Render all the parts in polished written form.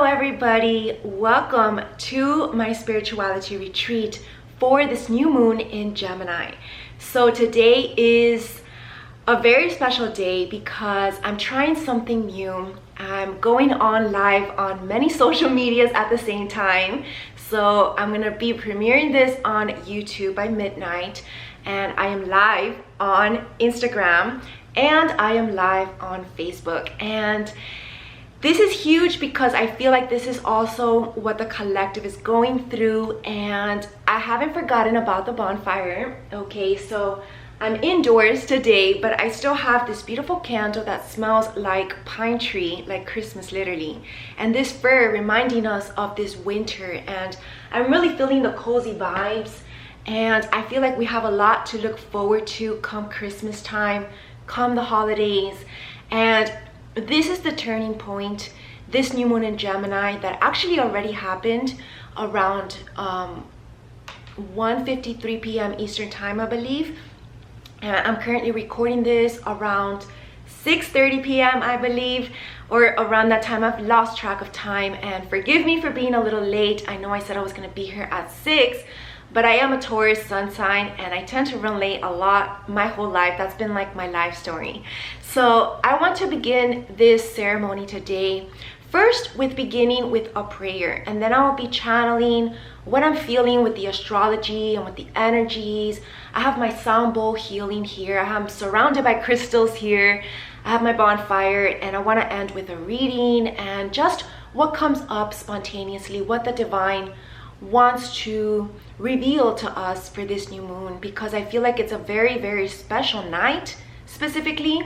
everybody, welcome to my spirituality retreat for this new moon in Gemini. So today is a very special day because I'm trying something new. I'm going on live on many social medias at the same time. So I'm gonna be premiering this on YouTube by midnight, and I am live on Instagram and I am live on Facebook. And this is huge because I feel like this is also what the collective is going through, and I haven't forgotten about the bonfire. Okay, so I'm indoors today, but I still have this beautiful candle that smells like pine tree, like Christmas literally, and this fir reminding us of this winter. And I'm really feeling the cozy vibes, and I feel like we have a lot to look forward to come Christmas time, come the holidays. And this is the turning point, this new moon in Gemini that actually already happened around 1:53 p.m. Eastern time, I believe. And I'm currently recording this around 6:30 p.m. I believe, or around that time. I've lost track of time, and forgive me for being a little late. I know I said I was going to be here at 6, but I am a Taurus sun sign and I tend to run late a lot my whole life. That's been like my life story. So I want to begin this ceremony today first with beginning with a prayer, and then I will be channeling what I'm feeling with the astrology and with the energies. I have my sound bowl healing here. I'm surrounded by crystals here. I have my bonfire, and I want to end with a reading and just what comes up spontaneously, what the divine wants to reveal to us for this new moon, because I feel like it's a very, very special night specifically.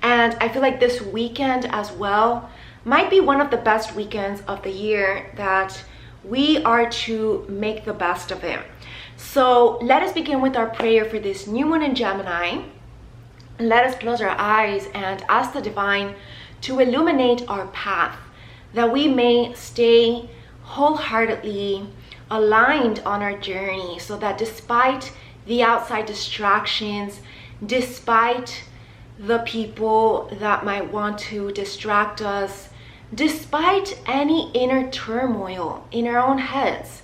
And I feel like this weekend as well might be one of the best weekends of the year, that we are to make the best of it. So let us begin with our prayer for this new moon in Gemini. Let us close our eyes and ask the divine to illuminate our path, that we may stay wholeheartedly aligned on our journey, so that despite the outside distractions, despite the people that might want to distract us, despite any inner turmoil in our own heads,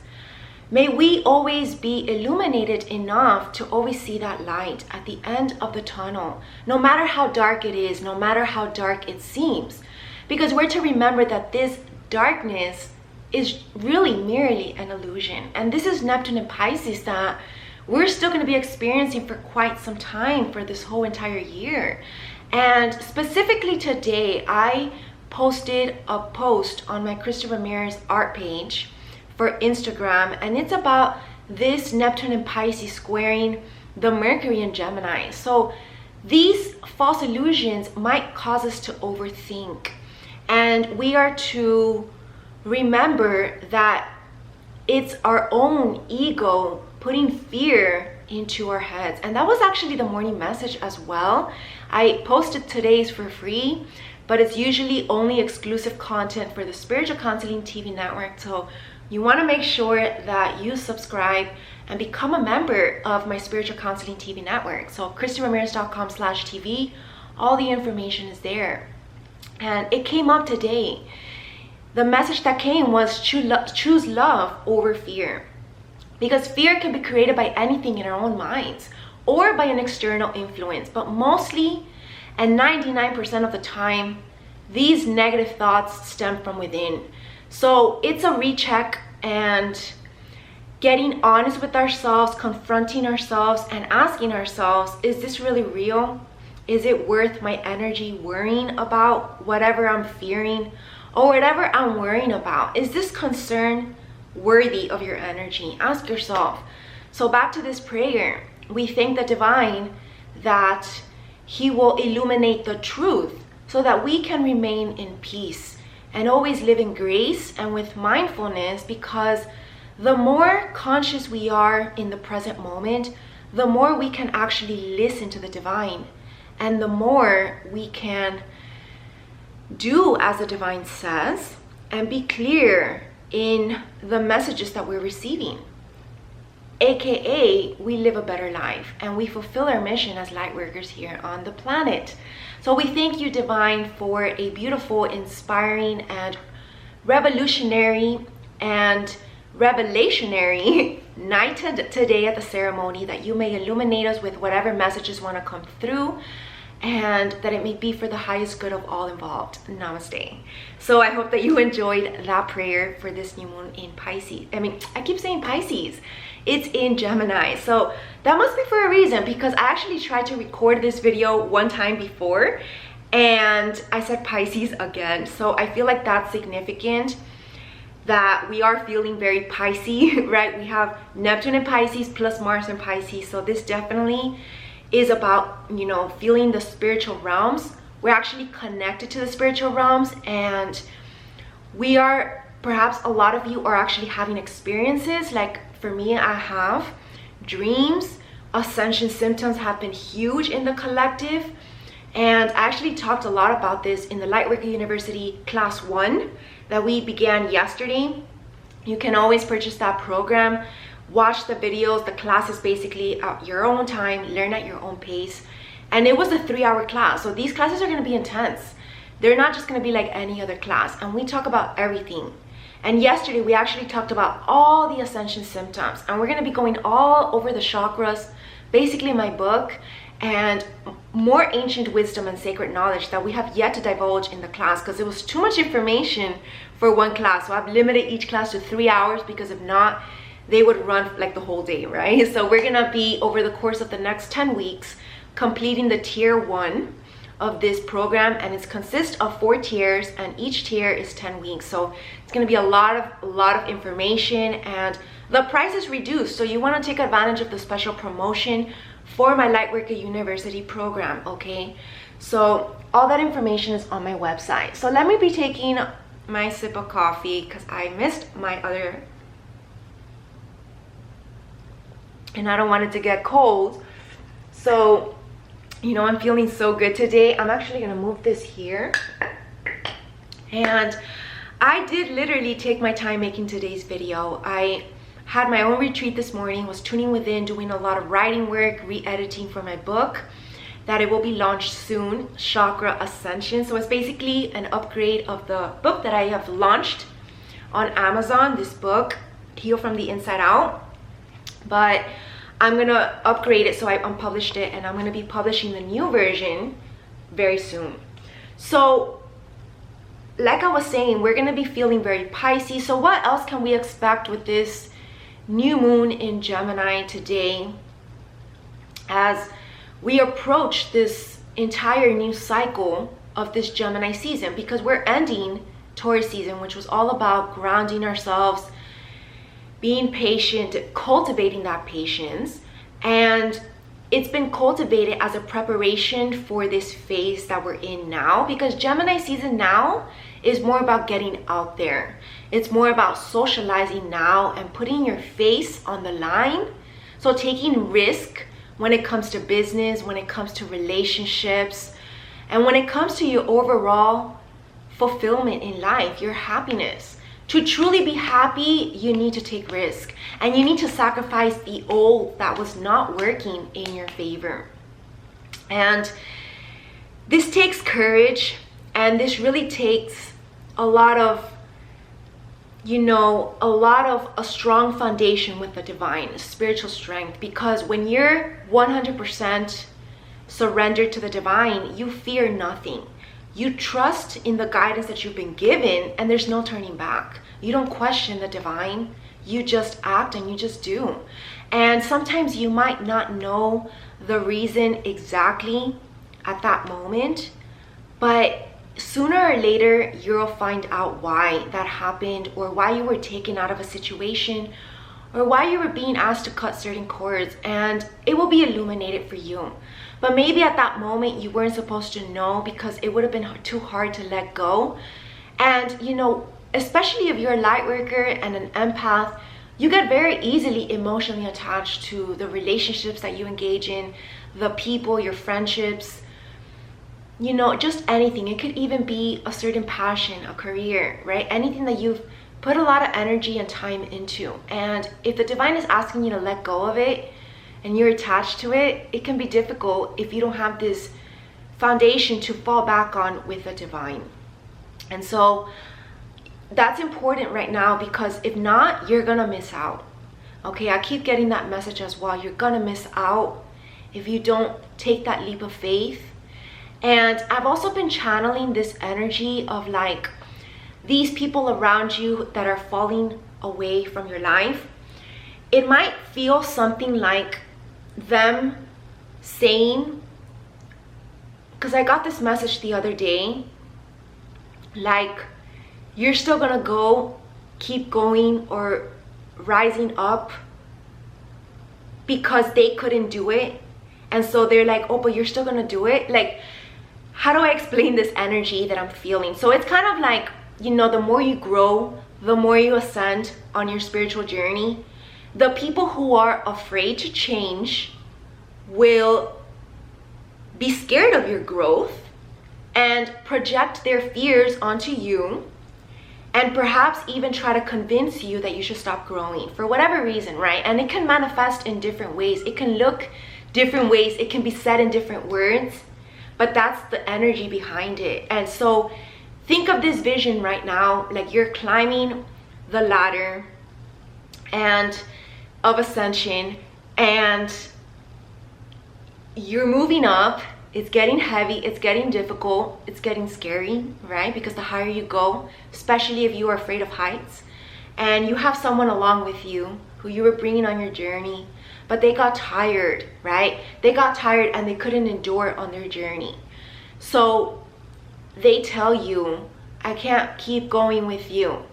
may we always be illuminated enough to always see that light at the end of the tunnel, no matter how dark it is, no matter how dark it seems. Because we're to remember that this darkness is really merely an illusion. And this is Neptune and Pisces that we're still going to be experiencing for quite some time, for this whole entire year. And specifically today, I posted a post on my Christopher Ramirez art page for Instagram, and it's about this Neptune and Pisces squaring the Mercury in Gemini. So these false illusions might cause us to overthink, and we are to remember that it's our own ego putting fear into our heads. And that was actually the morning message as well. I posted today's for free, but it's usually only exclusive content for the Spiritual Counseling TV network. So you want to make sure that you subscribe and become a member of my Spiritual Counseling TV network. So christyramirez.com/TV, all the information is there. And it came up today. The message that came was choose love over fear. Because fear can be created by anything in our own minds or by an external influence. But mostly, and 99% of the time, these negative thoughts stem from within. So it's a recheck and getting honest with ourselves, confronting ourselves and asking ourselves, is this really real? Is it worth my energy worrying about whatever I'm fearing? Or whatever I'm worrying about, is this concern worthy of your energy? Ask yourself. So back to this prayer, we thank the divine that he will illuminate the truth so that we can remain in peace and always live in grace and with mindfulness, because the more conscious we are in the present moment, the more we can actually listen to the divine, and the more we can do as the divine says and be clear in the messages that we're receiving. AKA, we live a better life and we fulfill our mission as light workers here on the planet. So we thank you, divine, for a beautiful, inspiring, and revolutionary and revelationary night today at the ceremony, that you may illuminate us with whatever messages want to come through, and that it may be for the highest good of all involved. Namaste. So I hope that you enjoyed that prayer for this new moon in Pisces. I keep saying Pisces. It's in Gemini. So that must be for a reason, because I actually tried to record this video one time before and I said Pisces again. So I feel like that's significant, that we are feeling very Pisces, right? We have Neptune in Pisces plus Mars in Pisces. So this definitely is about, you know, feeling the spiritual realms. We're actually connected to the spiritual realms, and we are, perhaps a lot of you are actually having experiences. Like for me, I have dreams. Ascension symptoms have been huge in the collective, and I actually talked a lot about this in the Lightworker University class 1 that we began yesterday. You can always purchase that program, watch the videos. The class is basically at your own time, learn at your own pace. And it was a 3-hour class. So these classes are going to be intense. They're not just going to be like any other class. And we talk about everything. And yesterday we actually talked about all the ascension symptoms. And we're going to be going all over the chakras, basically my book, and more ancient wisdom and sacred knowledge that we have yet to divulge in the class, because it was too much information for one class. So I've limited each class to 3 hours, because if not, they would run like the whole day, right? So we're gonna be, over the course of the next 10 weeks, completing the tier 1 of this program, and it consists of 4 tiers, and each tier is 10 weeks. So it's gonna be a lot of information, and the price is reduced. So you wanna take advantage of the special promotion for my Lightworker University program, okay? So all that information is on my website. So let me be taking my sip of coffee, because I missed my other, and I don't want it to get cold. So, you know, I'm feeling so good today. I'm actually gonna move this here. And I did literally take my time making today's video. I had my own retreat this morning, was tuning within, doing a lot of writing work, re-editing for my book, that it will be launched soon, Chakra Ascension. So it's basically an upgrade of the book that I have launched on Amazon, this book, Heal from the Inside Out. But I'm gonna upgrade it, so I unpublished it, and I'm gonna be publishing the new version very soon. So like I was saying, we're gonna be feeling very Pisces. So what else can we expect with this new moon in Gemini today, as we approach this entire new cycle of this Gemini season? Because we're ending Taurus season, which was all about grounding ourselves, being patient, cultivating that patience. And it's been cultivated as a preparation for this phase that we're in now, because Gemini season now is more about getting out there. It's more about socializing now and putting your face on the line. So taking risk when it comes to business, when it comes to relationships, and when it comes to your overall fulfillment in life, your happiness. To truly be happy, you need to take risk, and you need to sacrifice the old that was not working in your favor. And this takes courage, and this really takes a lot of, you know, a strong foundation with the divine, spiritual strength. Because when you're 100% surrendered to the divine, you fear nothing. You trust in the guidance that you've been given, and there's no turning back. You don't question the divine. You just act and you just do. And sometimes you might not know the reason exactly at that moment, but sooner or later you'll find out why that happened, or why you were taken out of a situation, or why you were being asked to cut certain cords, and it will be illuminated for you. But maybe at that moment you weren't supposed to know, because it would have been too hard to let go. And you know, especially if you're a light worker and an empath, you get very easily emotionally attached to the relationships that you engage in, the people, your friendships, you know, just anything. It could even be a certain passion, a career, right? Anything that you've put a lot of energy and time into. And if the divine is asking you to let go of it and you're attached to it, it can be difficult if you don't have this foundation to fall back on with the divine. And so that's important right now, because if not, you're gonna miss out. Okay, I keep getting that message as well. You're gonna miss out if you don't take that leap of faith. And I've also been channeling this energy of like these people around you that are falling away from your life. It might feel something like them saying, because I got this message the other day, like, you're still gonna go, keep going, or rising up, because they couldn't do it. And so they're like, oh, but you're still gonna do it. Like, how do I explain this energy that I'm feeling? So it's kind of like, you know, the more you grow, the more you ascend on your spiritual journey, the people who are afraid to change will be scared of your growth and project their fears onto you, and perhaps even try to convince you that you should stop growing for whatever reason, right? And it can manifest in different ways. It can look different ways. It can be said in different words, but that's the energy behind it. And so think of this vision right now, like you're climbing the ladder and of ascension, and you're moving up. It's getting heavy, it's getting difficult, it's getting scary, right? Because the higher you go, especially if you are afraid of heights, and you have someone along with you who you were bringing on your journey, but they got tired, right? They got tired and they couldn't endure on their journey. So they tell you, I can't keep going with you.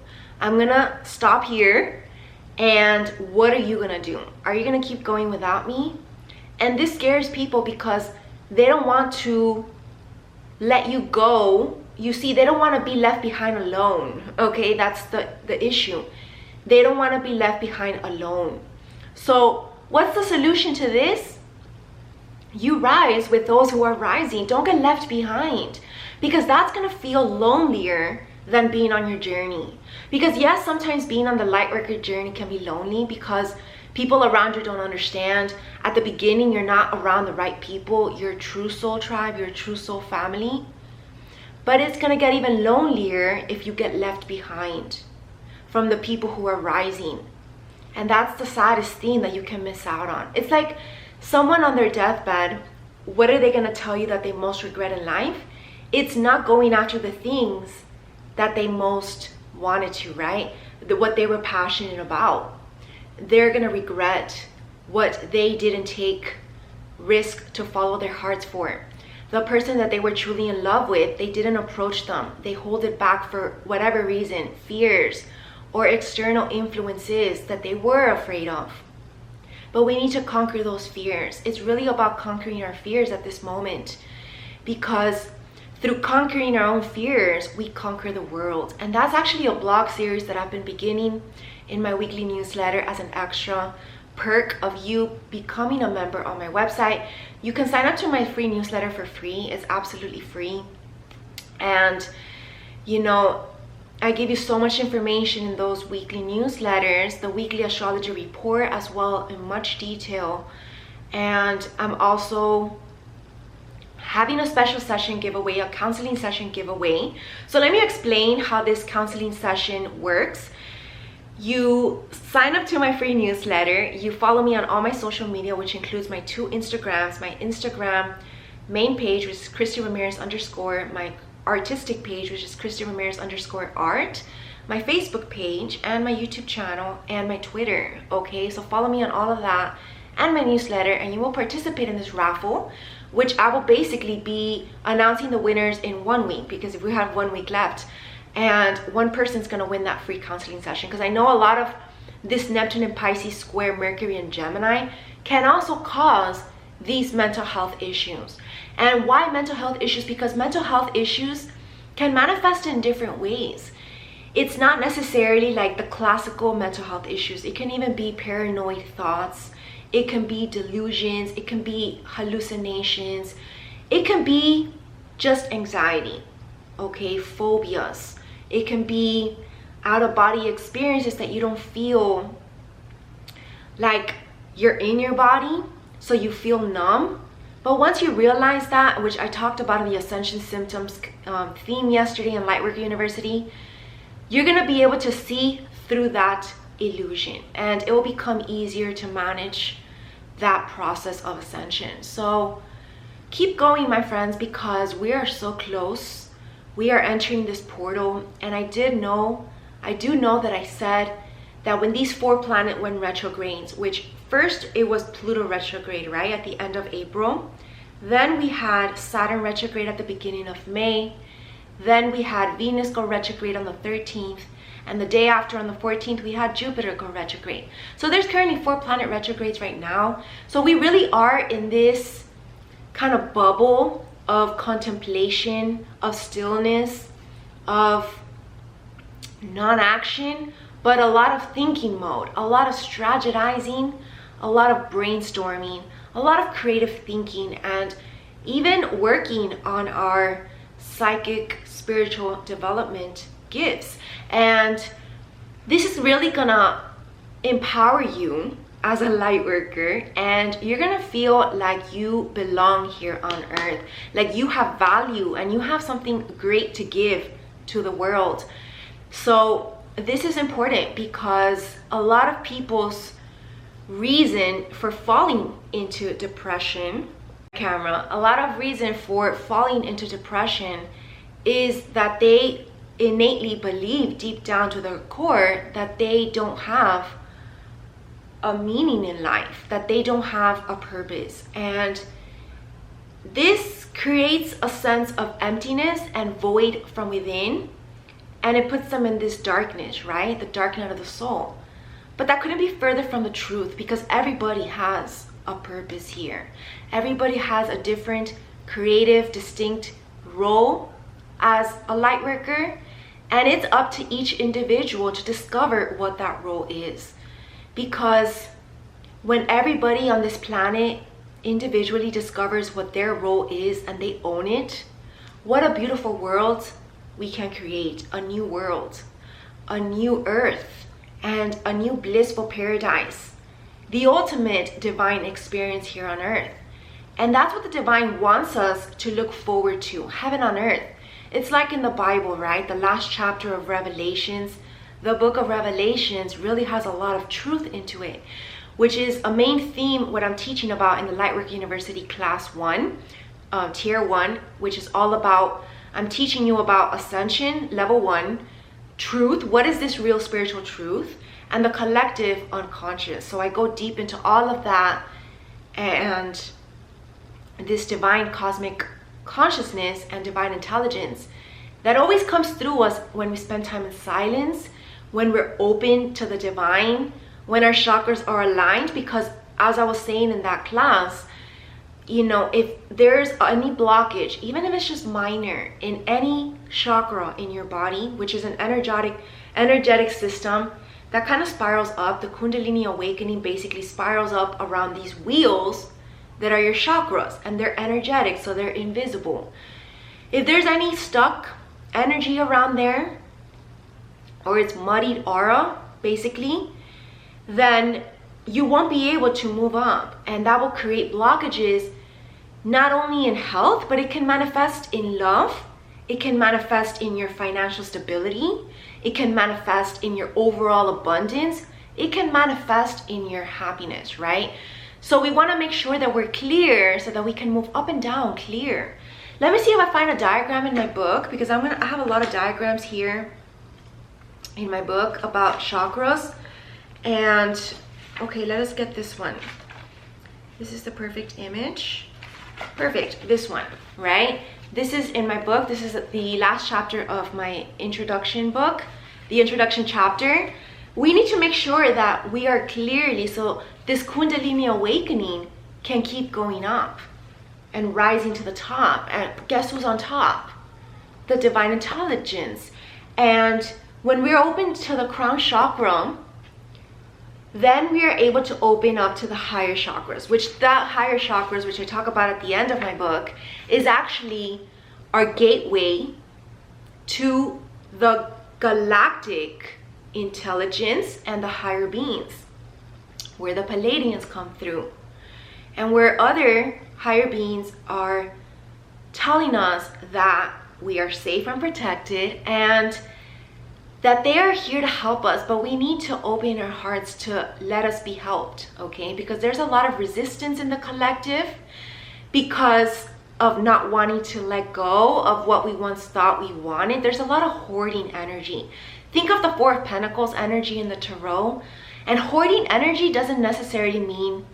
I'm gonna stop here, and what are you gonna do? Are you gonna keep going without me? And this scares people because they don't want to let you go. You see, they don't want to be left behind alone. Okay, that's the issue. They don't want to be left behind alone. So what's the solution to this? You rise with those who are rising. Don't get left behind, because that's going to feel lonelier than being on your journey. Because yes, sometimes being on the light worker journey can be lonely because people around you don't understand. At the beginning, you're not around the right people, your true soul tribe, your true soul family. But it's gonna get even lonelier if you get left behind from the people who are rising. And that's the saddest thing that you can miss out on. It's like someone on their deathbed, what are they gonna tell you that they most regret in life? It's not going after the things that they most wanted to, right? What they were passionate about. They're gonna regret what they didn't take risk to follow their hearts for. The person that they were truly in love with, they didn't approach them. They hold it back for whatever reason, fears or external influences that they were afraid of. But we need to conquer those fears. It's really about conquering our fears at this moment, because through conquering our own fears, we conquer the world. And that's actually a blog series that I've been beginning in my weekly newsletter as an extra perk of you becoming a member on my website. You can sign up to my free newsletter for free. It's absolutely free. And you know, I give you so much information in those weekly newsletters, the weekly astrology report as well, in much detail. And I'm also having a special session giveaway, a counseling session giveaway. So let me explain how this counseling session works. You sign up to my free newsletter, you follow me on all my social media, which includes my 2 Instagrams, my Instagram main page, which is Christy Ramirez _, my artistic page, which is Christy Ramirez _art, my Facebook page, and my YouTube channel, and my Twitter. Okay, so follow me on all of that and my newsletter, and you will participate in this raffle, which I will basically be announcing the winners in 1 week, because if we have 1 week left, and one person's gonna win that free counseling session. Because I know a lot of this Neptune and Pisces square Mercury and Gemini can also cause these mental health issues. And why mental health issues? Because mental health issues can manifest in different ways. It's not necessarily like the classical mental health issues. It can even be paranoid thoughts. It can be delusions. It can be hallucinations. It can be just anxiety, okay, phobias. It can be out-of-body experiences that you don't feel like you're in your body, so you feel numb. But once you realize that, which I talked about in the Ascension Symptoms theme yesterday in Lightworker University, you're going to be able to see through that illusion, and it will become easier to manage that process of ascension. So keep going, my friends, because we are so close. We are entering this portal, and I do know that I said that when these 4 planets went retrogrades, which first it was Pluto retrograde, right, at the end of April. Then we had Saturn retrograde at the beginning of May. Then we had Venus go retrograde on the 13th. And the day after, on the 14th, we had Jupiter go retrograde. So there's currently 4 planet retrogrades right now. So we really are in this kind of bubble of contemplation, of stillness, of non-action, but a lot of thinking mode, a lot of strategizing, a lot of brainstorming, a lot of creative thinking, and even working on our psychic spiritual development gifts. And this is really gonna empower you as a light worker, and you're gonna feel like you belong here on earth, like you have value and you have something great to give to the world. So this is important because a lot of people's reason for falling into depression, a lot of reason for falling into depression is that they innately believe deep down to their core that they don't have a meaning in life, that they don't have a purpose. And this creates a sense of emptiness and void from within, and it puts them in this darkness, right? The dark night of the soul. But that couldn't be further from the truth, because everybody has a purpose here. Everybody has a different creative, distinct role as a light worker, and it's up to each individual to discover what that role is. Because when everybody on this planet individually discovers what their role is and they own it, what a beautiful world we can create. A new world, a new earth, and a new blissful paradise. The ultimate divine experience here on earth. And that's what the divine wants us to look forward to, heaven on earth. It's like in the Bible, right? The last chapter of Revelations, the book of Revelations really has a lot of truth into it, which is a main theme what I'm teaching about in the Lightwork University Class 1, Tier 1, which is all about, I'm teaching you about ascension, level 1, truth, what is this real spiritual truth, and the collective unconscious. So I go deep into all of that, and this divine cosmic consciousness and divine intelligence that always comes through us when we spend time in silence, when we're open to the divine, when our chakras are aligned. Because as I was saying in that class, you know, if there's any blockage, even if it's just minor, in any chakra in your body, which is an energetic system that kind of spirals up, the Kundalini awakening basically spirals up around these wheels that are your chakras, and they're energetic, so they're invisible. If there's any stuck energy around there, or it's muddied aura basically, then you won't be able to move up, and that will create blockages not only in health, but it can manifest in love, it can manifest in your financial stability, it can manifest in your overall abundance, it can manifest in your happiness, right? So we want to make sure that we're clear so that we can move up and down clear. Let me see if I find a diagram in my book, because I have a lot of diagrams here in my book about chakras. And okay, let us get this one. This is the perfect image. Perfect, this one, right? This is in my book. This is the last chapter of my introduction book, the introduction chapter. We need to make sure that we are clearly, so this Kundalini awakening can keep going up and rising to the top. And guess who's on top? The divine intelligence. And when we're open to the crown chakra, then we are able to open up to the higher chakras, which that higher chakras, which I talk about at the end of my book, is actually our gateway to the galactic intelligence and the higher beings, where the Palladians come through, and where other higher beings are telling us that we are safe and protected, and that they are here to help us, but we need to open our hearts to let us be helped, okay? Because there's a lot of resistance in the collective because of not wanting to let go of what we once thought we wanted. There's a lot of hoarding energy. Think of the Four of Pentacles energy in the Tarot. And hoarding energy doesn't necessarily mean,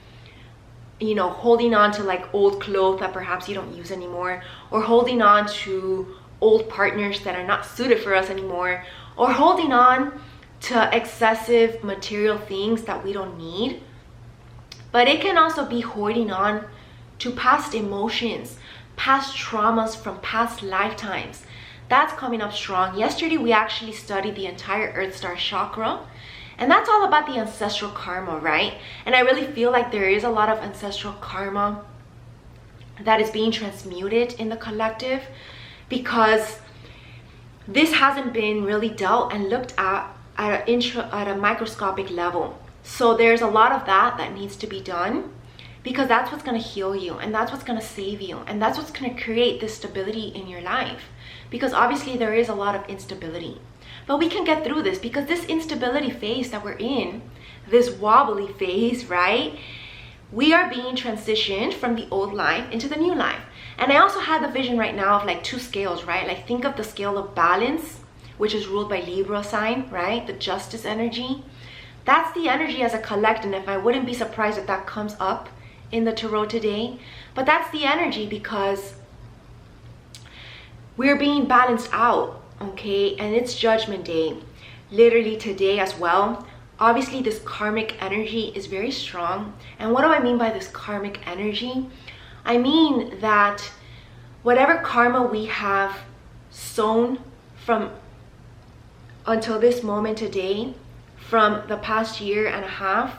you know, holding on to like old clothes that perhaps you don't use anymore, or holding on to old partners that are not suited for us anymore, or holding on to excessive material things that we don't need. But it can also be hoarding on to past emotions, past traumas from past lifetimes. That's coming up strong. Yesterday we actually studied the entire Earth Star chakra, and that's all about the ancestral karma, right? And I really feel like there is a lot of ancestral karma that is being transmuted in the collective, because this hasn't been really dealt and looked at a microscopic level. So there's a lot of that needs to be done, because that's what's going to heal you, and that's what's going to save you, and that's what's going to create this stability in your life. Because obviously there is a lot of instability, but we can get through this, because this instability phase that we're in, this wobbly phase, right? We are being transitioned from the old life into the new life. And I also had the vision right now of like two scales, right? Like think of the scale of balance, which is ruled by Libra sign, right? The justice energy. That's the energy as a collective, and I wouldn't be surprised if that comes up in the Tarot today. But that's the energy, because we're being balanced out, okay? And it's Judgment Day, literally today as well. Obviously this karmic energy is very strong. And what do I mean by this karmic energy? I mean that whatever karma we have sown from until this moment today, from the past year and a half,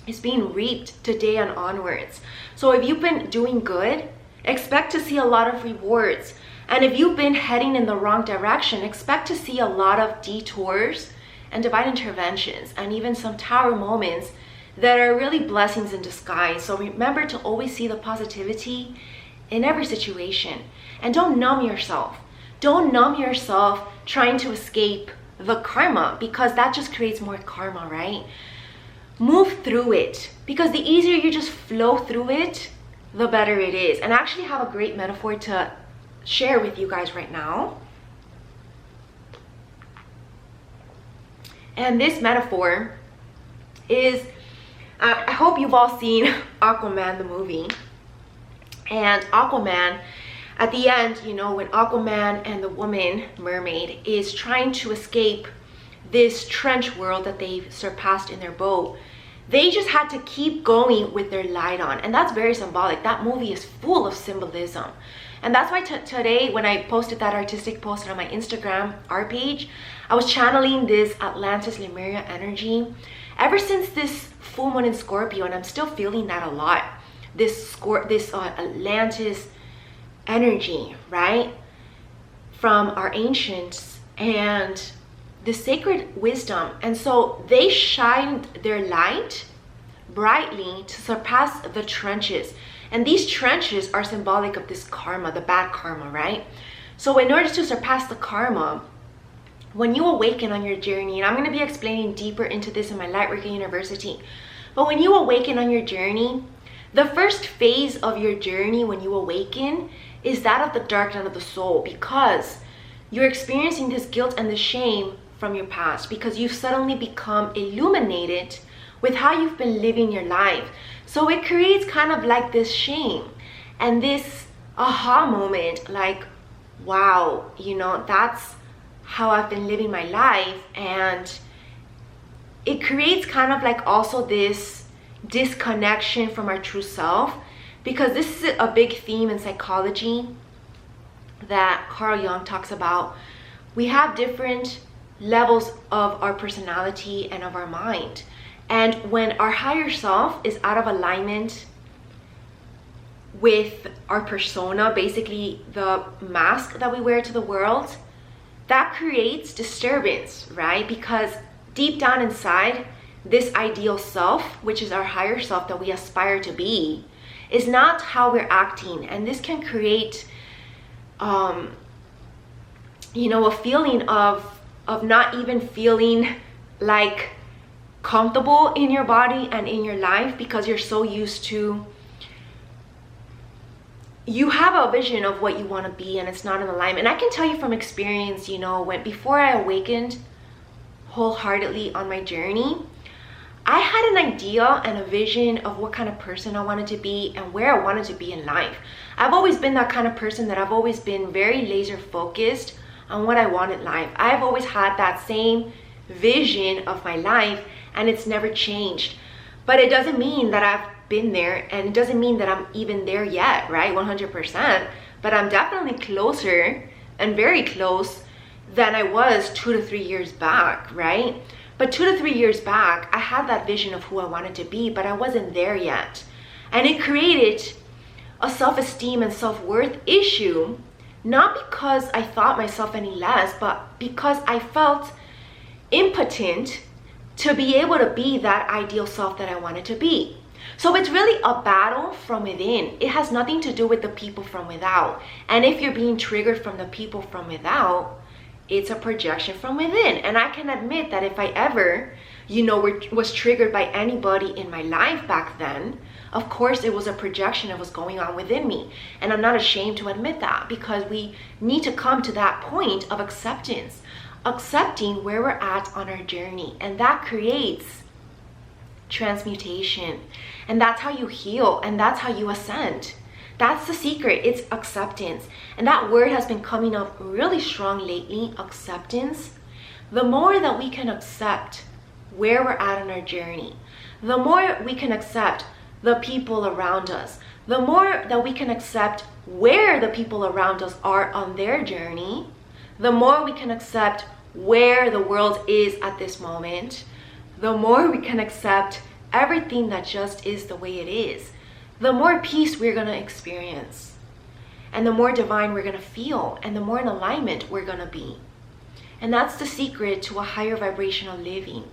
is being reaped today and onwards. So if you've been doing good, expect to see a lot of rewards. And if you've been heading in the wrong direction, expect to see a lot of detours and divine interventions, and even some tower moments that are really blessings in disguise. So remember to always see the positivity in every situation, and don't numb yourself. Don't numb yourself trying to escape the karma, because that just creates more karma, right? Move through it, because the easier you just flow through it, the better it is. And I actually have a great metaphor to share with you guys right now. And this metaphor is, I hope you've all seen Aquaman, the movie. And Aquaman, at the end, you know, when Aquaman and the woman mermaid is trying to escape this trench world that they've surpassed in their boat, they just had to keep going with their light on. And that's very symbolic. That movie is full of symbolism. And that's why today, when I posted that artistic post on my Instagram art page, I was channeling this Atlantis Lemuria energy ever since this full moon in Scorpio, and I'm still feeling that a lot. This Atlantis energy, right? From our ancients and the sacred wisdom. And so they shined their light brightly to surpass the trenches. And these trenches are symbolic of this karma, the bad karma, right? So in order to surpass the karma, when you awaken on your journey, and I'm going to be explaining deeper into this in my Lightworker University, but when you awaken on your journey, the first phase of your journey when you awaken is that of the dark night of the soul, because you're experiencing this guilt and the shame from your past, because you've suddenly become illuminated with how you've been living your life. So it creates kind of like this shame and this aha moment, like, wow, you know, that's how I've been living my life. And it creates kind of like also this disconnection from our true self, because this is a big theme in psychology that Carl Jung talks about. We have different levels of our personality and of our mind. And when our higher self is out of alignment with our persona, basically the mask that we wear to the world, that creates disturbance, right? Because deep down inside, this ideal self, which is our higher self that we aspire to be, is not how we're acting. And this can create, you know, a feeling of of not even feeling like comfortable in your body and in your life because you're so used to, you have a vision of what you want to be and it's not in alignment. And I can tell you from experience, you know, before I awakened wholeheartedly on my journey, I had an idea and a vision of what kind of person I wanted to be and where I wanted to be in life. I've always been that kind of person that I've always been very laser focused on what I want in life. I've always had that same vision of my life and it's never changed. But it doesn't mean that I've been there, and it doesn't mean that I'm even there yet, right? 100%. But I'm definitely closer and very close than I was 2 to 3 years back, right? But 2 to 3 years back, I had that vision of who I wanted to be, but I wasn't there yet. And it created a self-esteem and self-worth issue, not because I thought myself any less, but because I felt impotent to be able to be that ideal self that I wanted to be. So it's really a battle from within. It has nothing to do with the people from without. And if you're being triggered from the people from without, it's a projection from within. And I can admit that if I ever, you know, was triggered by anybody in my life back then, of course it was a projection that was going on within me. And I'm not ashamed to admit that, because we need to come to that point of acceptance. Accepting where we're at on our journey, and that creates transmutation, and that's how you heal, and that's how you ascend. That's the secret. It's acceptance. And that word has been coming up really strong lately, acceptance. The more that we can accept where we're at on our journey, the more we can accept the people around us, the more that we can accept where the people around us are on their journey, the more we can accept where the world is at this moment, the more we can accept everything that just is the way it is, the more peace we're going to experience, and the more divine we're going to feel, and the more in alignment we're going to be. And that's the secret to a higher vibrational living.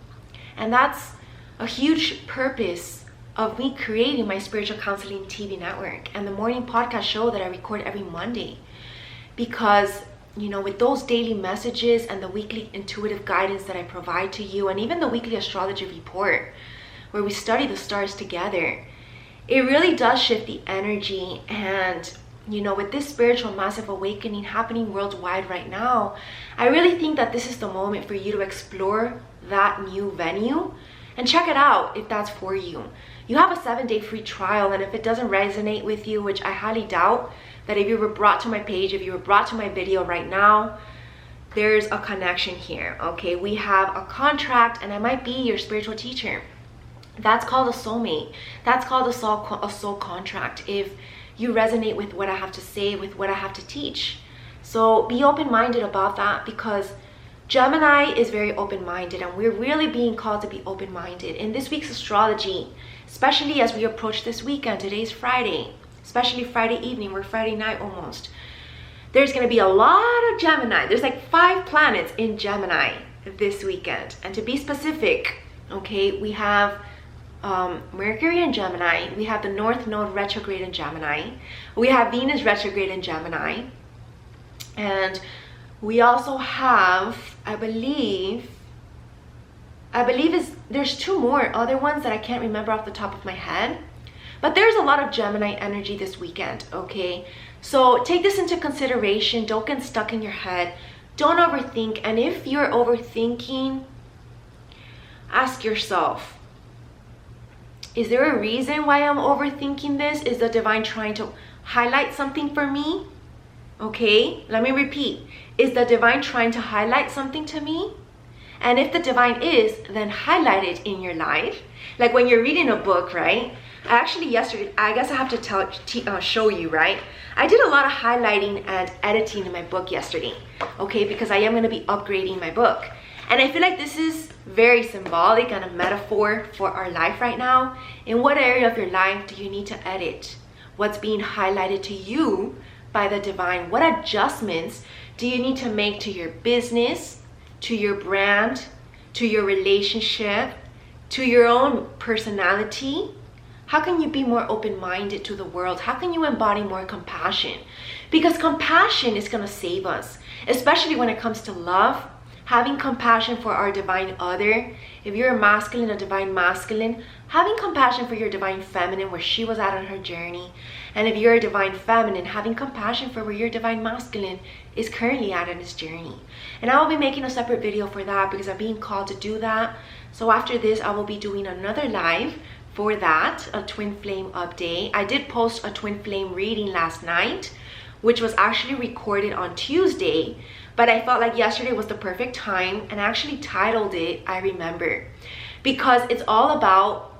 And that's a huge purpose of me creating my spiritual counseling TV network and the morning podcast show that I record every Monday. Because, you know, with those daily messages and the weekly intuitive guidance that I provide to you, and even the weekly astrology report where we study the stars together, it really does shift the energy. And, you know, with this spiritual massive awakening happening worldwide right now, I really think that this is the moment for you to explore that new venue and check it out if that's for you. You have a 7-day free trial, and if it doesn't resonate with you, which I highly doubt, that if you were brought to my page, if you were brought to my video right now, there's a connection here, okay? We have a contract, and I might be your spiritual teacher. That's called a soulmate. That's called a soul contract, if you resonate with what I have to say, with what I have to teach. So be open-minded about that, because Gemini is very open-minded, and we're really being called to be open-minded. In this week's astrology, especially as we approach this weekend, today's Friday, especially Friday evening, we're Friday night almost, there's going to be a lot of Gemini. There's like 5 planets in Gemini this weekend. And to be specific, okay, we have Mercury in Gemini, we have the North Node retrograde in Gemini, we have Venus retrograde in Gemini, and we also have, I believe there's 2 more other ones that I can't remember off the top of my head. But there's a lot of Gemini energy this weekend, okay? So take this into consideration. Don't get stuck in your head. Don't overthink. And if you're overthinking, ask yourself, is there a reason why I'm overthinking this? Is the divine trying to highlight something for me? Okay, let me repeat. Is the divine trying to highlight something to me? And if the divine is, then highlight it in your life. Like when you're reading a book, right? Actually, yesterday, I guess I have to show you, right? I did a lot of highlighting and editing in my book yesterday, okay? Because I am going to be upgrading my book. And I feel like this is very symbolic and a metaphor for our life right now. In what area of your life do you need to edit? What's being highlighted to you by the divine? What adjustments do you need to make to your business, to your brand, to your relationship, to your own personality? How can you be more open-minded to the world? How can you embody more compassion? Because compassion is going to save us, especially when it comes to love, having compassion for our divine other. If you're a masculine, a divine masculine, having compassion for your divine feminine, where she was at on her journey. And if you're a divine feminine, having compassion for where your divine masculine is currently at in his journey. And I will be making a separate video for that because I'm being called to do that. So after this, I will be doing another live for that, a twin flame update. I did post a twin flame reading last night, which was actually recorded on Tuesday, but I felt like yesterday was the perfect time, and I actually titled it I Remember, because it's all about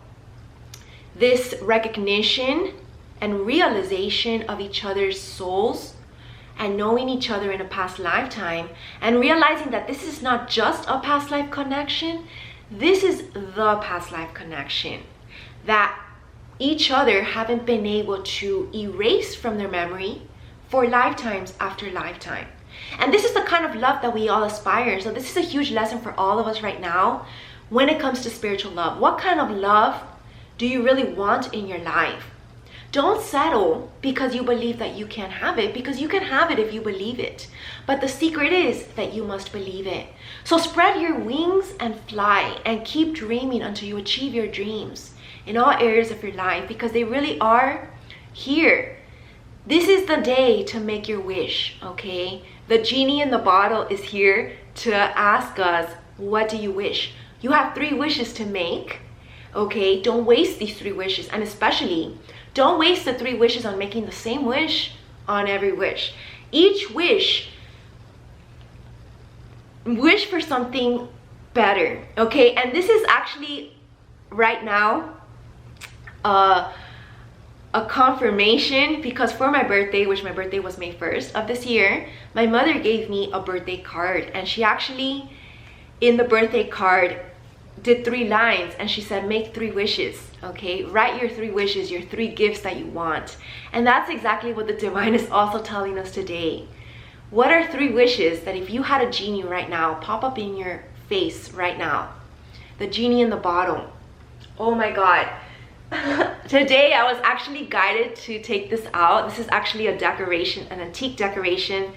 this recognition and realization of each other's souls and knowing each other in a past lifetime, and realizing that this is not just a past life connection, this is the past life connection that each other haven't been able to erase from their memory for lifetimes after lifetime. And this is the kind of love that we all aspire. So this is a huge lesson for all of us right now when it comes to spiritual love. What kind of love do you really want in your life? Don't settle because you believe that you can't have it, because you can have it if you believe it. But the secret is that you must believe it. So spread your wings and fly and keep dreaming until you achieve your dreams in all areas of your life, because they really are here. This is the day to make your wish, okay? The genie in the bottle is here to ask us, what do you wish? You have 3 wishes to make, okay? Don't waste these 3 wishes, and especially don't waste the 3 wishes on making the same wish on every wish. Each wish for something better, okay? And this is actually right now a confirmation, because for my birthday, which my birthday was May 1st of this year, my mother gave me a birthday card, and she actually in the birthday card did 3 lines, and she said make 3 wishes, okay? Write your 3 wishes, your 3 gifts that you want. And that's exactly what the divine is also telling us today. What are 3 wishes that if you had a genie right now pop up in your face right now? The genie in the bottle. Oh my god. Today I was actually guided to take this out. This is actually a decoration, an antique decoration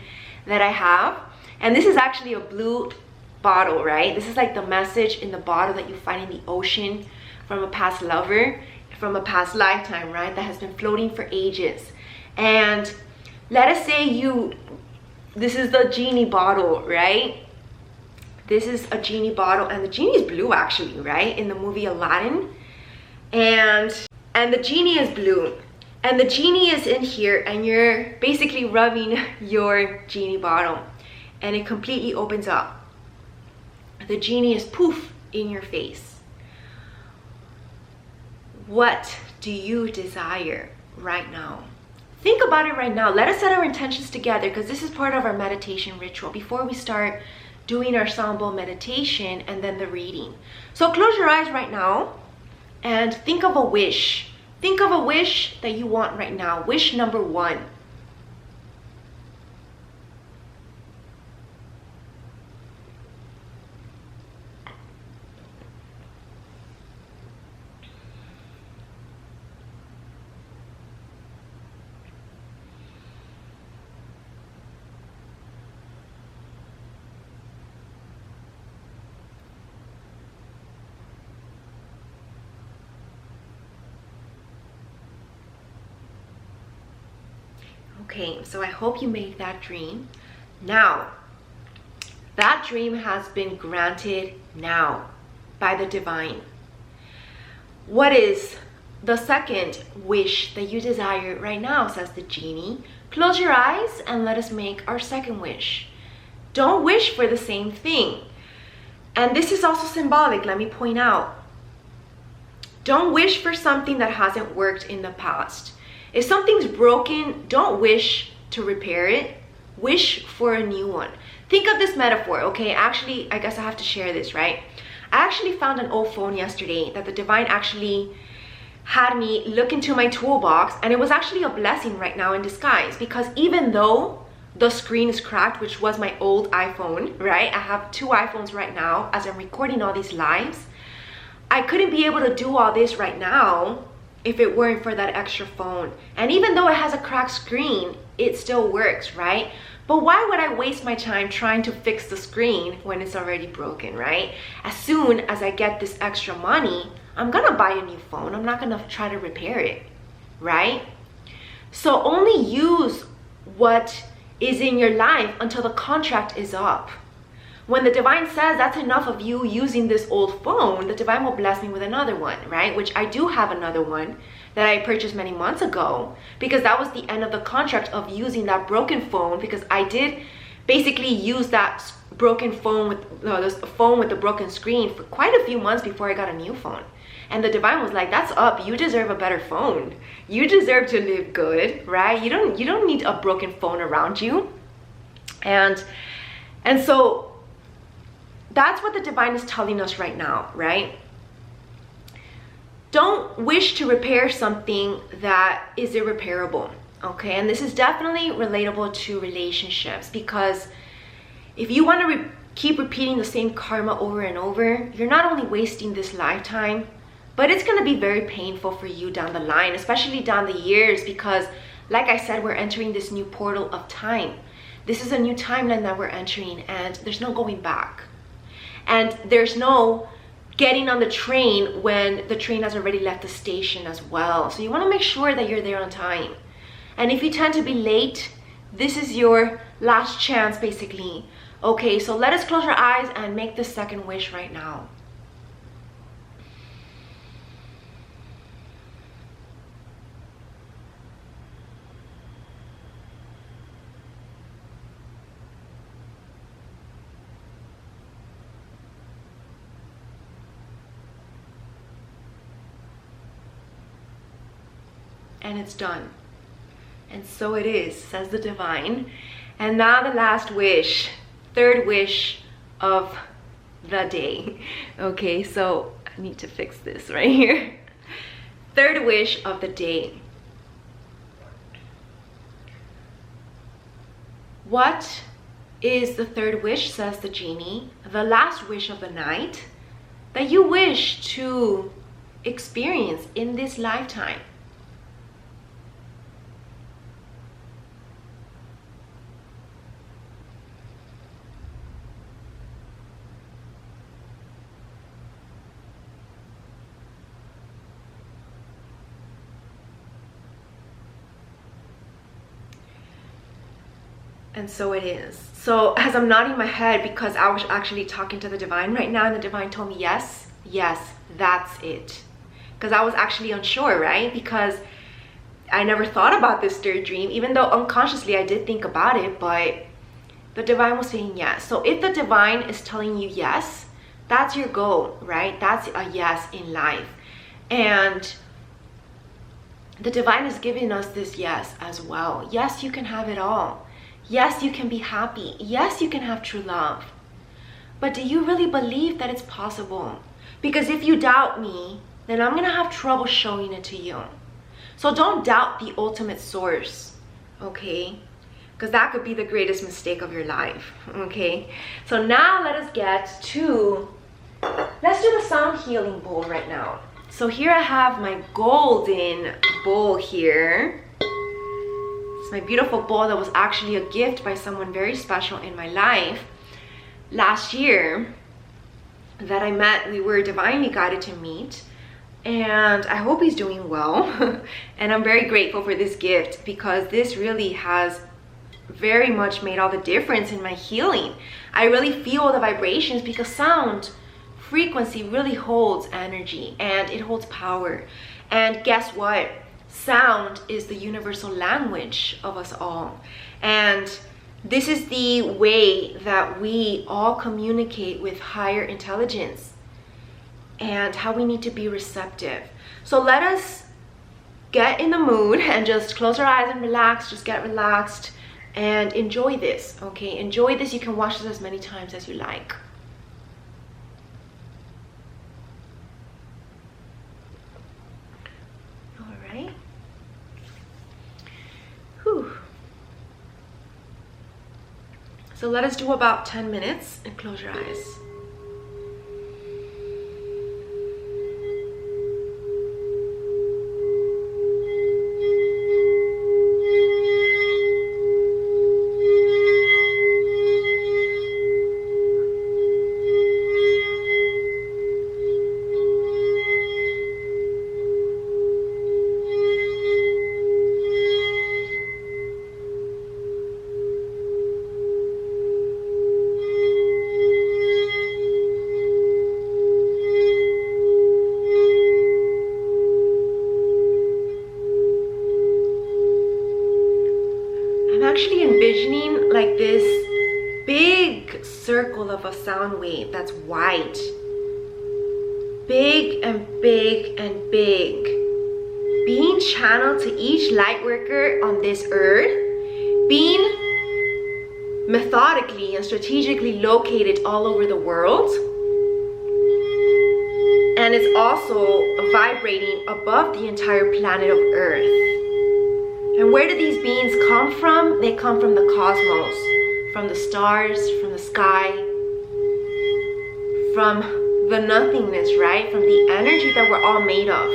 that I have, and this is actually a blue bottle, right? This is like the message in the bottle that you find in the ocean from a past lover, from a past lifetime, right? That has been floating for ages. And let us say this is the genie bottle, right? This is a genie bottle, and the genie is blue actually, right? In the movie Aladdin. And the genie is blue, and the genie is in here, and you're basically rubbing your genie bottle, and it completely opens up. The genie is poof in your face. What do you desire right now? Think about it right now. Let us set our intentions together, because this is part of our meditation ritual before we start doing our sound bowl meditation and then the reading. So close your eyes right now and think of a wish. Think of a wish that you want right now. Wish number 1. Okay, so I hope you made that dream. Now, that dream has been granted now by the divine. What is the second wish that you desire right now, says the genie. Close your eyes and let us make our second wish. Don't wish for the same thing. And this is also symbolic, let me point out. Don't wish for something that hasn't worked in the past. If something's broken, don't wish to repair it. Wish for a new one. Think of this metaphor, okay? Actually, I guess I have to share this, right? I actually found an old phone yesterday that the divine actually had me look into my toolbox, and it was actually a blessing right now in disguise, because even though the screen is cracked, which was my old iPhone, right? I have 2 iPhones right now as I'm recording all these lives. I couldn't be able to do all this right now if it weren't for that extra phone. And even though it has a cracked screen, it still works, right? But why would I waste my time trying to fix the screen when it's already broken, right? As soon as I get this extra money, I'm gonna buy a new phone. I'm not gonna try to repair it, right? So only use what is in your life until the contract is up. When the divine says that's enough of you using this old phone, the divine will bless me with another one, right? Which I do have another one that I purchased many months ago, because that was the end of the contract of using that broken phone, because I did basically use that broken phone with this phone with the broken screen for quite a few months before I got a new phone. And the divine was like, that's up, you deserve a better phone. You deserve to live good, right? You don't need a broken phone around you. And so that's what the divine is telling us right now, right? Don't wish to repair something that is irreparable, okay? And this is definitely relatable to relationships, because if you want to keep repeating the same karma over and over, you're not only wasting this lifetime, but it's going to be very painful for you down the line, especially down the years, because like I said, we're entering this new portal of time. This is a new timeline that we're entering, and there's no going back. And there's no getting on the train when the train has already left the station as well. So you want to make sure that you're there on time. And if you tend to be late, this is your last chance, basically. Okay, so let us close our eyes and make the second wish right now. And it's done. And so it is, says the divine. And now the last wish, third wish of the day. Okay, so I need to fix this right here. Third wish of the day. What is the third wish, says the genie, the last wish of the night, that you wish to experience in this lifetime? And so it is. So as I'm nodding my head, because I was actually talking to the divine right now, and the divine told me, yes, yes, that's it. Because I was actually unsure, right? Because I never thought about this third dream, even though unconsciously I did think about it, but the divine was saying yes. So if the divine is telling you yes, that's your goal, right? That's a yes in life. And the divine is giving us this yes as well. Yes, you can have it all. Yes, you can be happy. Yes, you can have true love. But do you really believe that it's possible? Because if you doubt me, then I'm going to have trouble showing it to you. So don't doubt the ultimate source, okay? Because that could be the greatest mistake of your life, okay? So now let us get to, let's do the sound healing bowl right now. So here I have my golden bowl here. It's my beautiful bowl that was actually a gift by someone very special in my life last year that I met. We were divinely guided to meet, and I hope he's doing well. And I'm very grateful for this gift, because this really has very much made all the difference in my healing. I really feel the vibrations, because sound frequency really holds energy and it holds power. And guess what? Sound is the universal language of us all. And this is the way that we all communicate with higher intelligence, and how we need to be receptive. So let us get in the mood and just close our eyes and relax. Just get relaxed and enjoy this, okay? Enjoy this. You can watch this as many times as you like. All right. Whew. So let us do about 10 minutes and close your eyes. like this big circle of a sound wave that's white. Big and big and big. Being channeled to each light worker on this earth. Being methodically and strategically located all over the world. And it's also vibrating above the entire planet of Earth. And where do these beings come from? They come from the cosmos, from the stars, from the sky, from the nothingness, right? From the energy that we're all made of.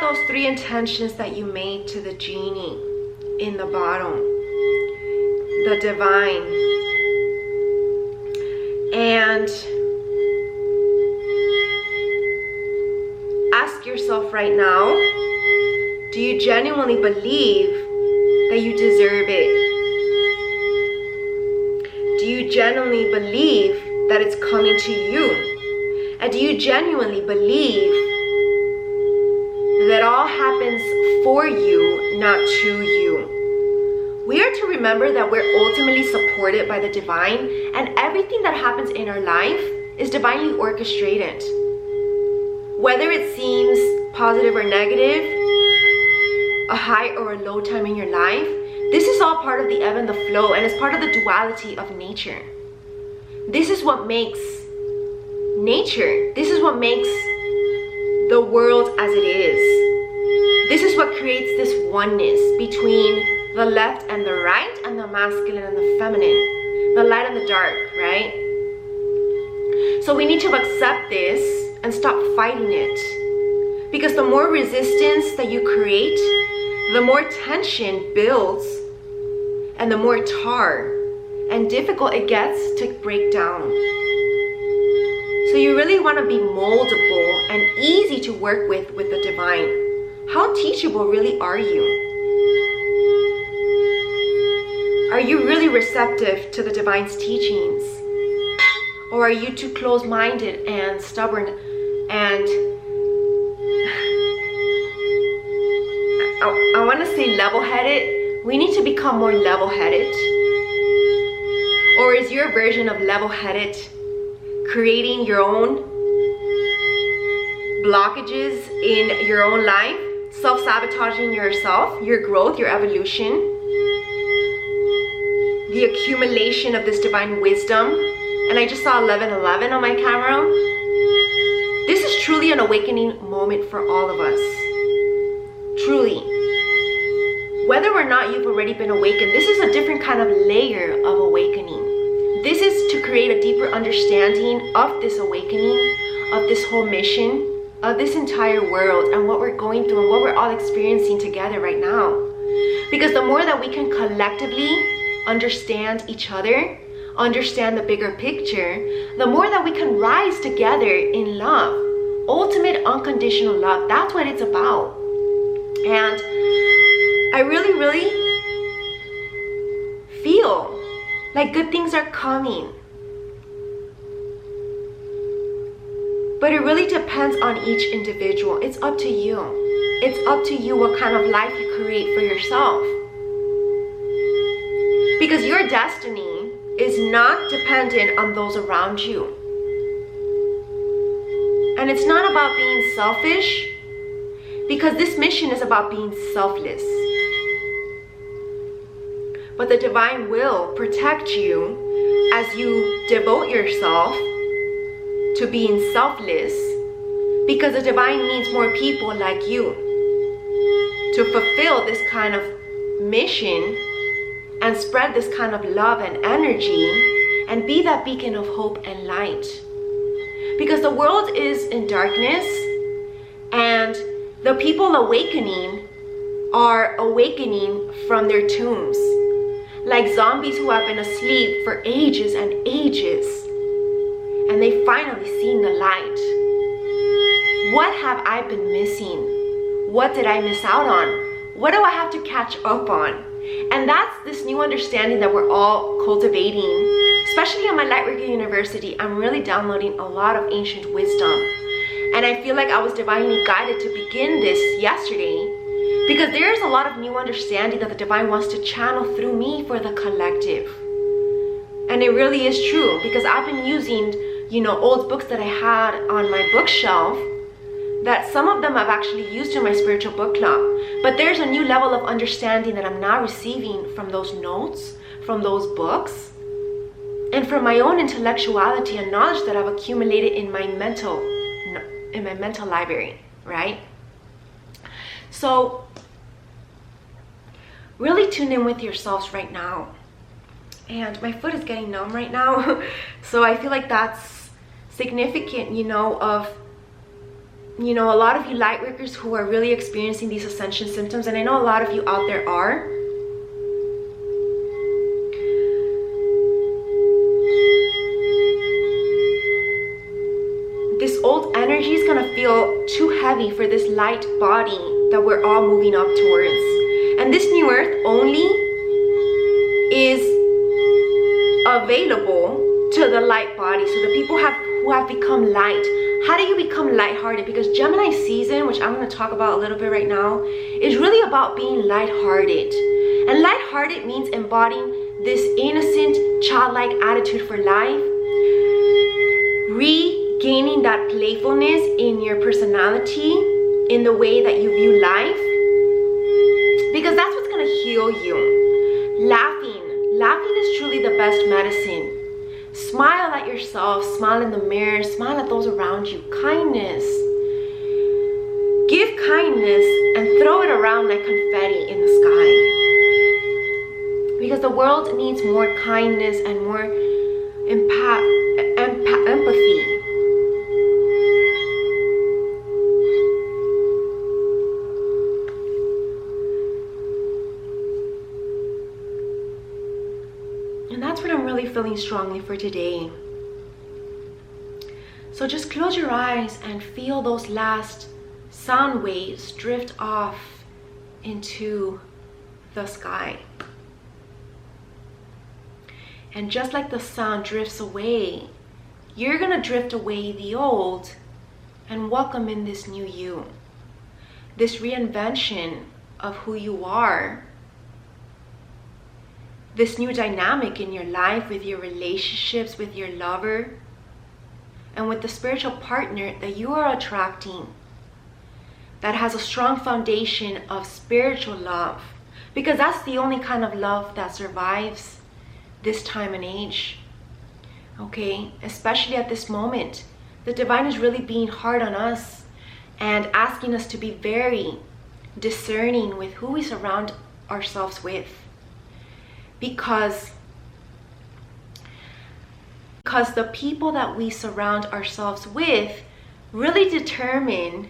Those 3 intentions that you made to the genie in the bottom, the divine, and ask yourself right now, do you genuinely believe that you deserve it? Do you genuinely believe that it's coming to you? And do you genuinely believe that all happens for you, not to you? We are to remember that we're ultimately supported by the divine, and everything that happens in our life is divinely orchestrated. Whether it seems positive or negative, a high or a low time in your life, this is all part of the ebb and the flow, and it's part of the duality of nature. This is what makes nature. This is what makes the world as it is. This is what creates this oneness between the left and the right, and the masculine and the feminine, the light and the dark, right? So we need to accept this and stop fighting it, because the more resistance that you create, the more tension builds, and the more tar and difficult it gets to break down. So you really want to be moldable and easy to work with the divine. How teachable really are you? Are you really receptive to the divine's teachings? Or are you too close-minded and stubborn and I want to say level-headed? We need to become more level-headed. Or is your version of level-headed creating your own blockages in your own life, self-sabotaging yourself, your growth, your evolution, the accumulation of this divine wisdom? And I just saw 1111 on my camera. This is truly an awakening moment for all of us. Truly. Whether or not you've already been awakened, this is a different kind of layer of awakening. This is to create a deeper understanding of this awakening, of this whole mission, of this entire world, and what we're going through and what we're all experiencing together right now. Because the more that we can collectively understand each other, understand the bigger picture, the more that we can rise together in love, ultimate unconditional love. That's what it's about. And I really feel like good things are coming. But it really depends on each individual. It's up to you. It's up to you what kind of life you create for yourself. Because your destiny is not dependent on those around you. And it's not about being selfish, because this mission is about being selfless. But the divine will protect you as you devote yourself to being selfless, because the divine needs more people like you. to fulfill this kind of mission and spread this kind of love and energy and be that beacon of hope and light. Because the world is in darkness, and the people awakening are awakening from their tombs, like zombies who have been asleep for ages and ages, and they finally seen the light. What have I been missing? What did I miss out on? What do I have to catch up on? And that's this new understanding that we're all cultivating. Especially at my Lightworker University, I'm really downloading a lot of ancient wisdom. And I feel like I was divinely guided to begin this yesterday, because there's a lot of new understanding that the divine wants to channel through me for the collective. And it really is true, because I've been using, old books that I had on my bookshelf, that some of them I've actually used in my spiritual book club. But there's a new level of understanding that I'm now receiving from those notes, from those books, and from my own intellectuality and knowledge that I've accumulated in my mental library, right? So really tune in with yourselves right now. And my foot is getting numb right now. So I feel like that's significant, of a lot of you light workers who are really experiencing these ascension symptoms, and I know a lot of you out there are. This old energy is gonna feel too heavy for this light body that we're all moving up towards. And this new earth only is available to the light body, so the people who have become light. How do you become lighthearted? Because Gemini season, which I'm going to talk about a little bit right now, is really about being lighthearted. And lighthearted means embodying this innocent, childlike attitude for life, regaining that playfulness in your personality, in the way that you view life, because that's what's going to heal you. Laughing is truly the best medicine. Smile at yourself, smile in the mirror, smile at those around you. Kindness. Give kindness and throw it around like confetti in the sky. Because the world needs more kindness and more empathy. And that's what I'm really feeling strongly for today. So just close your eyes and feel those last sound waves drift off into the sky. And just like the sound drifts away, you're gonna drift away the old and welcome in this new you. This reinvention of who you are. This new dynamic in your life, with your relationships, with your lover, and with the spiritual partner that you are attracting, that has a strong foundation of spiritual love, because that's the only kind of love that survives this time and age. Okay, especially at this moment, the divine is really being hard on us and asking us to be very discerning with who we surround ourselves with. Because the people that we surround ourselves with really determine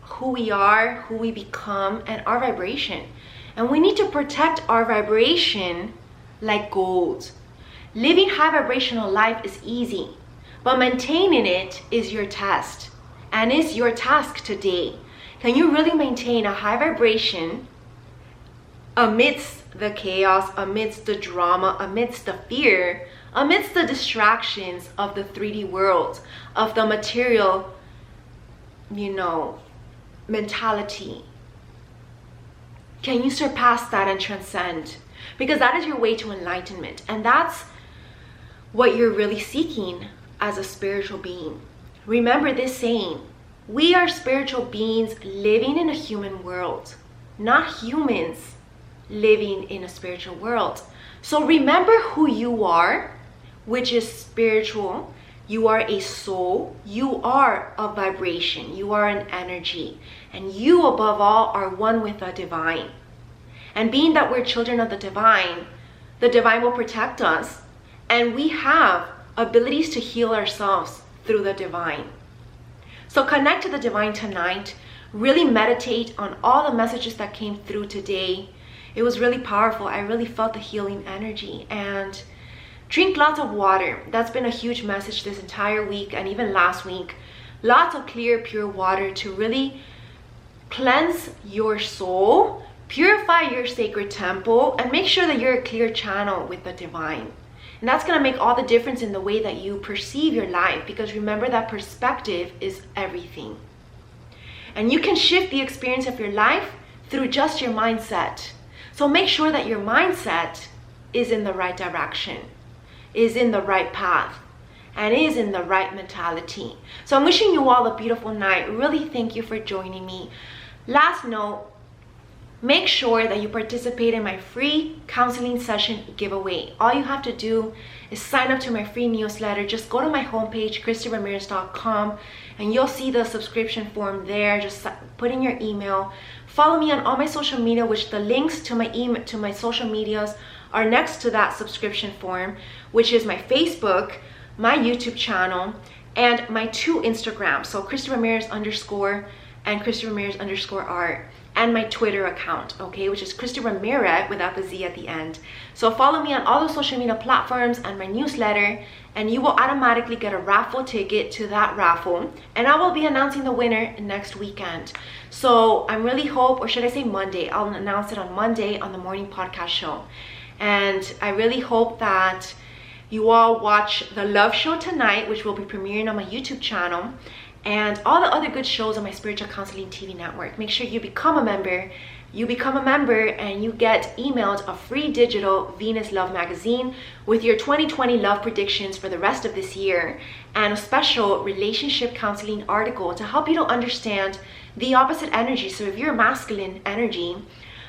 who we are, who we become, and our vibration. And we need to protect our vibration like gold. Living high vibrational life is easy, but maintaining it is your test, and is your task today. Can you really maintain a high vibration amidst the chaos, amidst the drama, amidst the fear, amidst the distractions of the 3D world, of the material, mentality? Can you surpass that and transcend? Because that is your way to enlightenment, and that's what you're really seeking as a spiritual being. Remember this saying: we are spiritual beings living in a human world, not humans living in a spiritual world. So remember who you are, which is spiritual, You are a soul. You are a vibration. You are an energy. And you, above all, are one with the divine. And being that we're children of the divine will protect us. And we have abilities to heal ourselves through the divine. So connect to the divine tonight. Really meditate on all the messages that came through today. It was really powerful. I really felt the healing energy. And drink lots of water. That's been a huge message this entire week and even last week. Lots of clear, pure water to really cleanse your soul, purify your sacred temple, and make sure that you're a clear channel with the divine. And that's going to make all the difference in the way that you perceive your life, because remember that perspective is everything. And you can shift the experience of your life through just your mindset. So make sure that your mindset is in the right direction, is in the right path, and is in the right mentality. So I'm wishing you all a beautiful night. Really thank you for joining me. Last note, make sure that you participate in my free counseling session giveaway. All you have to do is sign up to my free newsletter. Just go to my homepage, ChristyRamirez.com, and you'll see the subscription form there. Just put in your email. Follow me on all my social media, which the links to my email, to my social medias are next to that subscription form, which is my Facebook, my YouTube channel, and my 2 Instagrams. So Christy Ramirez _ and Christy Ramirez _ art, and my Twitter account, okay, which is Christy Ramirez without the Z at the end. So follow me on all the social media platforms and my newsletter, and you will automatically get a raffle ticket to that raffle, and I will be announcing the winner next weekend. So I really hope, or should I say Monday, I'll announce it on Monday on the morning podcast show. And I really hope that you all watch the Love Show tonight, which will be premiering on my YouTube channel, and all the other good shows on my Spiritual Counseling TV network. Make sure you become a member. You become a member and you get emailed a free digital Venus Love magazine with your 2020 love predictions for the rest of this year, and a special relationship counseling article to help you to understand the opposite energy. So if you're a masculine energy,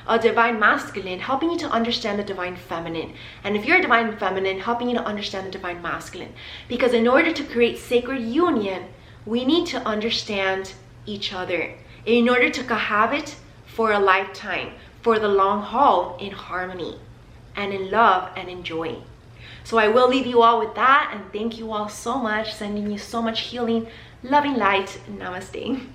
a divine masculine, helping you to understand the divine feminine. And if you're a divine feminine, helping you to understand the divine masculine. Because in order to create sacred union, we need to understand each other in order to cohabit for a lifetime, for the long haul, in harmony and in love and in joy. So I will leave you all with that, and thank you all so much, sending you so much healing, loving light. Namaste.